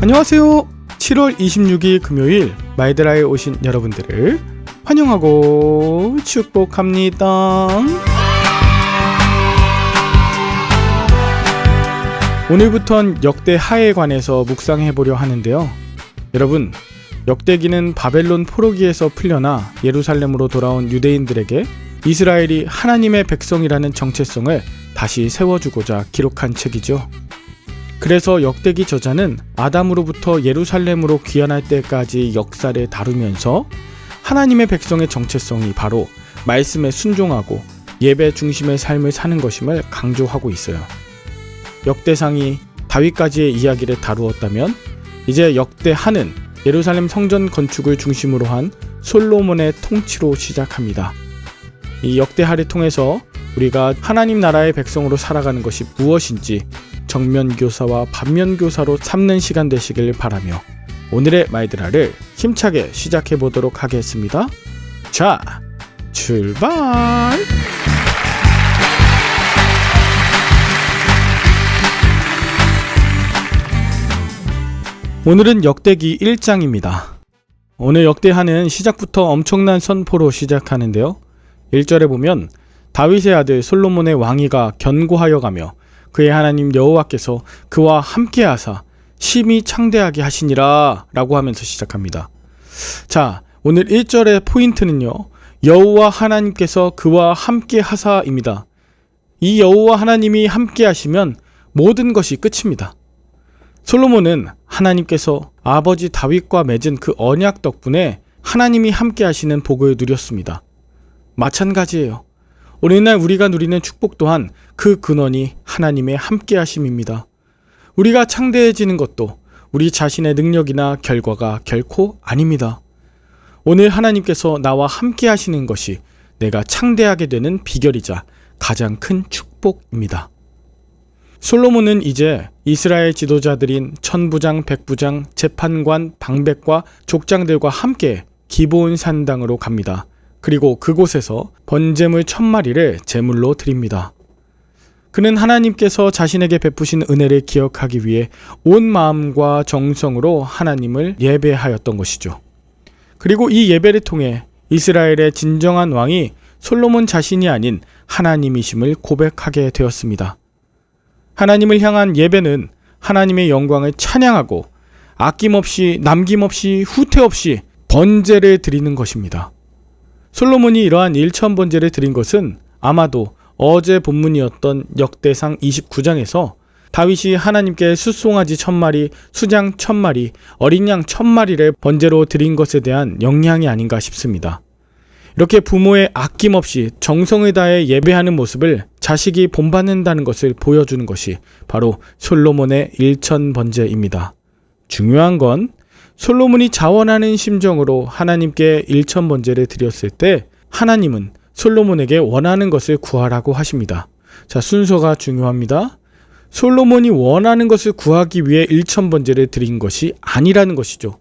안녕하세요. 7월 26일 금요일 마이드라에 오신 여러분들을 환영하고 축복합니다. 오늘부턴 역대 하에 관해서 묵상해보려 하는데요. 여러분, 역대기는 바벨론 포로기에서 풀려나 예루살렘으로 돌아온 유대인들에게 이스라엘이 하나님의 백성이라는 정체성을 다시 세워주고자 기록한 책이죠. 그래서 역대기 저자는 아담으로부터 예루살렘으로 귀환할 때까지 역사를 다루면서 하나님의 백성의 정체성이 바로 말씀에 순종하고 예배 중심의 삶을 사는 것임을 강조하고 있어요. 역대상이 다윗까지의 이야기를 다루었다면 이제 역대하는 예루살렘 성전 건축을 중심으로 한 솔로몬의 통치로 시작합니다. 이 역대하를 통해서 우리가 하나님 나라의 백성으로 살아가는 것이 무엇인지 정면교사와 반면교사로 삼는 시간 되시길 바라며 오늘의 마이드라를 힘차게 시작해 보도록 하겠습니다. 자, 출발! 오늘은 역대기 1장입니다. 오늘 역대하는 시작부터 엄청난 선포로 시작하는데요. 1절에 보면 다윗의 아들 솔로몬의 왕위가 견고하여 가며 그의 하나님 여호와께서 그와 함께하사 심히 창대하게 하시니라 라고 하면서 시작합니다. 자, 오늘 1절의 포인트는요, 여호와 하나님께서 그와 함께하사입니다. 이 여호와 하나님이 함께하시면 모든 것이 끝입니다. 솔로몬은 하나님께서 아버지 다윗과 맺은 그 언약 덕분에 하나님이 함께하시는 복을 누렸습니다. 마찬가지예요. 오늘날 우리가 누리는 축복 또한 그 근원이 하나님의 함께하심입니다. 우리가 창대해지는 것도 우리 자신의 능력이나 결과가 결코 아닙니다. 오늘 하나님께서 나와 함께하시는 것이 내가 창대하게 되는 비결이자 가장 큰 축복입니다. 솔로몬은 이제 이스라엘 지도자들인 천부장, 백부장, 재판관, 방백과 족장들과 함께 기브온 산당으로 갑니다. 그리고 그곳에서 번제물 1000마리를 제물로 드립니다. 그는 하나님께서 자신에게 베푸신 은혜를 기억하기 위해 온 마음과 정성으로 하나님을 예배하였던 것이죠. 그리고 이 예배를 통해 이스라엘의 진정한 왕이 솔로몬 자신이 아닌 하나님이심을 고백하게 되었습니다. 하나님을 향한 예배는 하나님의 영광을 찬양하고 아낌없이 남김없이 후퇴 없이 번제를 드리는 것입니다. 솔로몬이 이러한 1000번제를 드린 것은 아마도 어제 본문이었던 역대상 29장에서 다윗이 하나님께 숫송아지 1000마리, 수장 1000마리, 어린 양 1000마리를 번제로 드린 것에 대한 영향이 아닌가 싶습니다. 이렇게 부모의 아낌없이 정성을 다해 예배하는 모습을 자식이 본받는다는 것을 보여주는 것이 바로 솔로몬의 1000번제입니다. 중요한 건 솔로몬이 자원하는 심정으로 하나님께 1000번제를 드렸을 때 하나님은 솔로몬에게 원하는 것을 구하라고 하십니다. 자, 순서가 중요합니다. 솔로몬이 원하는 것을 구하기 위해 1000번제를 드린 것이 아니라는 것이죠.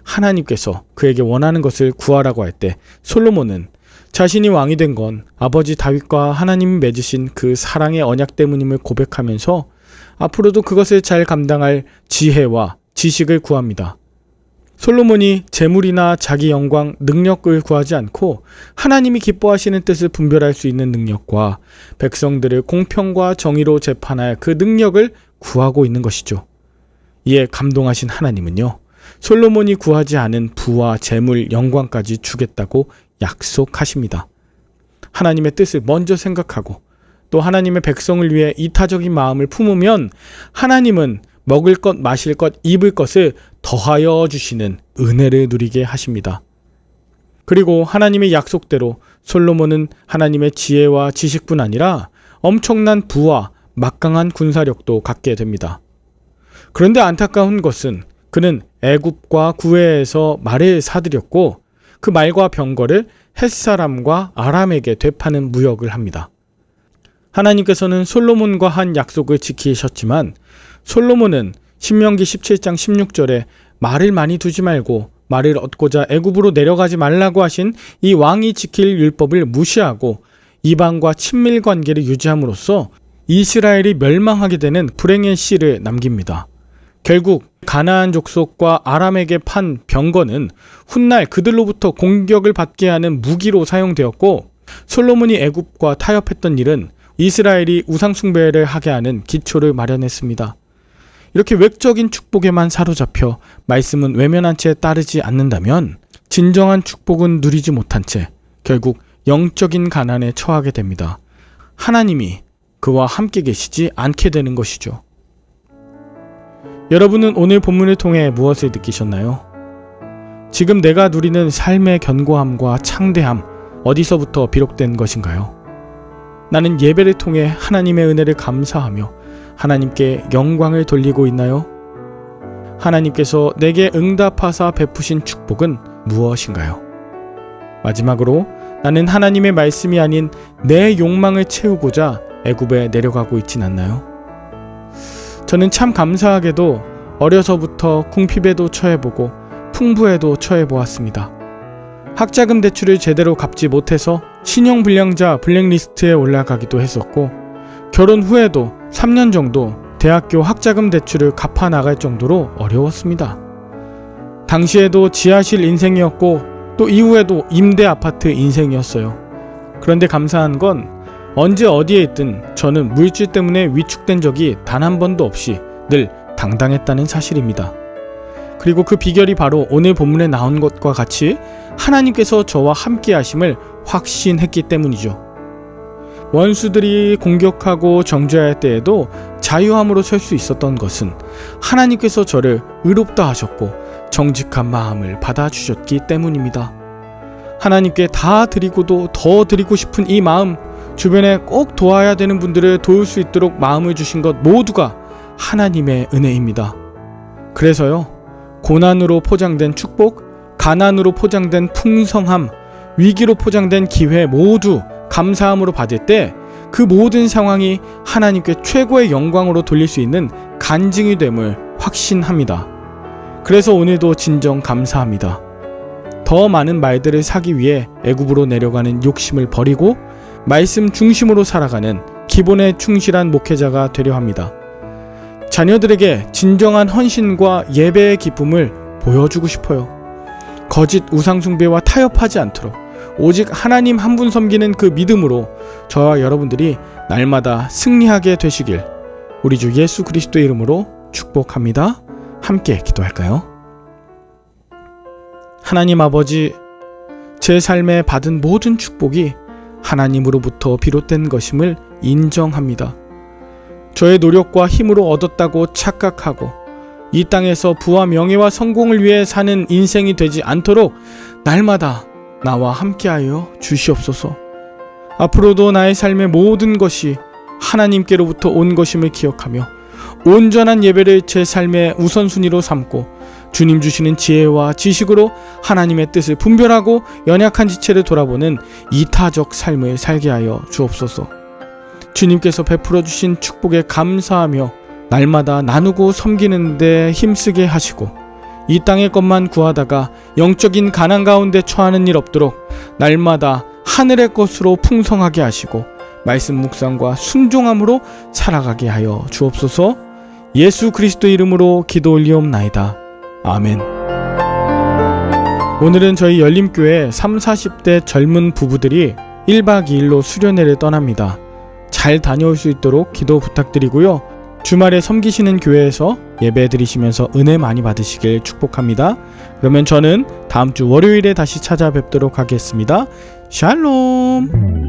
하나님께서 그에게 원하는 것을 구하라고 할 때 솔로몬은 자신이 왕이 된 건 아버지 다윗과 하나님이 맺으신 그 사랑의 언약 때문임을 고백하면서 앞으로도 그것을 잘 감당할 지혜와 지식을 구합니다. 솔로몬이 재물이나 자기 영광, 능력을 구하지 않고 하나님이 기뻐하시는 뜻을 분별할 수 있는 능력과 백성들을 공평과 정의로 재판할 그 능력을 구하고 있는 것이죠. 이에 감동하신 하나님은요, 솔로몬이 구하지 않은 부와 재물, 영광까지 주겠다고 약속하십니다. 하나님의 뜻을 먼저 생각하고 또 하나님의 백성을 위해 이타적인 마음을 품으면 하나님은 먹을 것, 마실 것, 입을 것을 더하여 주시는 은혜를 누리게 하십니다. 그리고 하나님의 약속대로 솔로몬은 하나님의 지혜와 지식뿐 아니라 엄청난 부와 막강한 군사력도 갖게 됩니다. 그런데 안타까운 것은 그는 애굽과 구회에서 말을 사들였고 그 말과 병거를 헷사람과 아람에게 되파는 무역을 합니다. 하나님께서는 솔로몬과 한 약속을 지키셨지만 솔로몬은 신명기 17장 16절에 말을 많이 두지 말고 말을 얻고자 애굽으로 내려가지 말라고 하신 이 왕이 지킬 율법을 무시하고 이방과 친밀 관계를 유지함으로써 이스라엘이 멸망하게 되는 불행의 씨를 남깁니다. 결국 가나안 족속과 아람에게 판 병거는 훗날 그들로부터 공격을 받게 하는 무기로 사용되었고, 솔로몬이 애굽과 타협했던 일은 이스라엘이 우상 숭배를 하게 하는 기초를 마련했습니다. 이렇게 외적인 축복에만 사로잡혀 말씀은 외면한 채 따르지 않는다면 진정한 축복은 누리지 못한 채 결국 영적인 가난에 처하게 됩니다. 하나님이 그와 함께 계시지 않게 되는 것이죠. 여러분은 오늘 본문을 통해 무엇을 느끼셨나요? 지금 내가 누리는 삶의 견고함과 창대함, 어디서부터 비롯된 것인가요? 나는 예배를 통해 하나님의 은혜를 감사하며 하나님께 영광을 돌리고 있나요? 하나님께서 내게 응답하사 베푸신 축복은 무엇인가요? 마지막으로 나는 하나님의 말씀이 아닌 내 욕망을 채우고자 애굽에 내려가고 있진 않나요? 저는 참 감사하게도 어려서부터 궁핍에도 처해보고 풍부에도 처해보았습니다. 학자금 대출을 제대로 갚지 못해서 신용불량자 블랙리스트에 올라가기도 했었고, 결혼 후에도 3년 정도 대학교 학자금 대출을 갚아 나갈 정도로 어려웠습니다. 당시에도 지하실 인생이었고 또 이후에도 임대 아파트 인생이었어요. 그런데 감사한 건 언제 어디에 있든 저는 물질 때문에 위축된 적이 단 한 번도 없이 늘 당당했다는 사실입니다. 그리고 그 비결이 바로 오늘 본문에 나온 것과 같이 하나님께서 저와 함께 하심을 확신했기 때문이죠. 원수들이 공격하고 정죄할 때에도 자유함으로 설 수 있었던 것은 하나님께서 저를 의롭다 하셨고 정직한 마음을 받아주셨기 때문입니다. 하나님께 다 드리고도 더 드리고 싶은 이 마음, 주변에 꼭 도와야 되는 분들을 도울 수 있도록 마음을 주신 것 모두가 하나님의 은혜입니다. 그래서요, 고난으로 포장된 축복, 가난으로 포장된 풍성함, 위기로 포장된 기회 모두 감사함으로 받을 때 그 모든 상황이 하나님께 최고의 영광으로 돌릴 수 있는 간증이 됨을 확신합니다. 그래서 오늘도 진정 감사합니다. 더 많은 말들을 사기 위해 애굽으로 내려가는 욕심을 버리고 말씀 중심으로 살아가는 기본에 충실한 목회자가 되려 합니다. 자녀들에게 진정한 헌신과 예배의 기쁨을 보여주고 싶어요. 거짓 우상숭배와 타협하지 않도록 오직 하나님 한 분 섬기는 그 믿음으로 저와 여러분들이 날마다 승리하게 되시길 우리 주 예수 그리스도의 이름으로 축복합니다. 함께 기도할까요? 하나님 아버지, 제 삶에 받은 모든 축복이 하나님으로부터 비롯된 것임을 인정합니다. 저의 노력과 힘으로 얻었다고 착각하고 이 땅에서 부와 명예와 성공을 위해 사는 인생이 되지 않도록 날마다 나와 함께하여 주시옵소서. 앞으로도 나의 삶의 모든 것이 하나님께로부터 온 것임을 기억하며 온전한 예배를 제 삶의 우선순위로 삼고 주님 주시는 지혜와 지식으로 하나님의 뜻을 분별하고 연약한 지체를 돌아보는 이타적 삶을 살게 하여 주옵소서. 주님께서 베풀어 주신 축복에 감사하며 날마다 나누고 섬기는 데 힘쓰게 하시고 이 땅의 것만 구하다가 영적인 가난 가운데 처하는 일 없도록 날마다 하늘의 것으로 풍성하게 하시고 말씀 묵상과 순종함으로 살아가게 하여 주옵소서. 예수 그리스도 이름으로 기도 올리옵나이다. 아멘. 오늘은 저희 열림교회 30-40대 젊은 부부들이 1박 2일로 수련회를 떠납니다. 잘 다녀올 수 있도록 기도 부탁드리고요. 주말에 섬기시는 교회에서 예배 드리시면서 은혜 많이 받으시길 축복합니다. 그러면 저는 다음 주 월요일에 다시 찾아뵙도록 하겠습니다. 샬롬.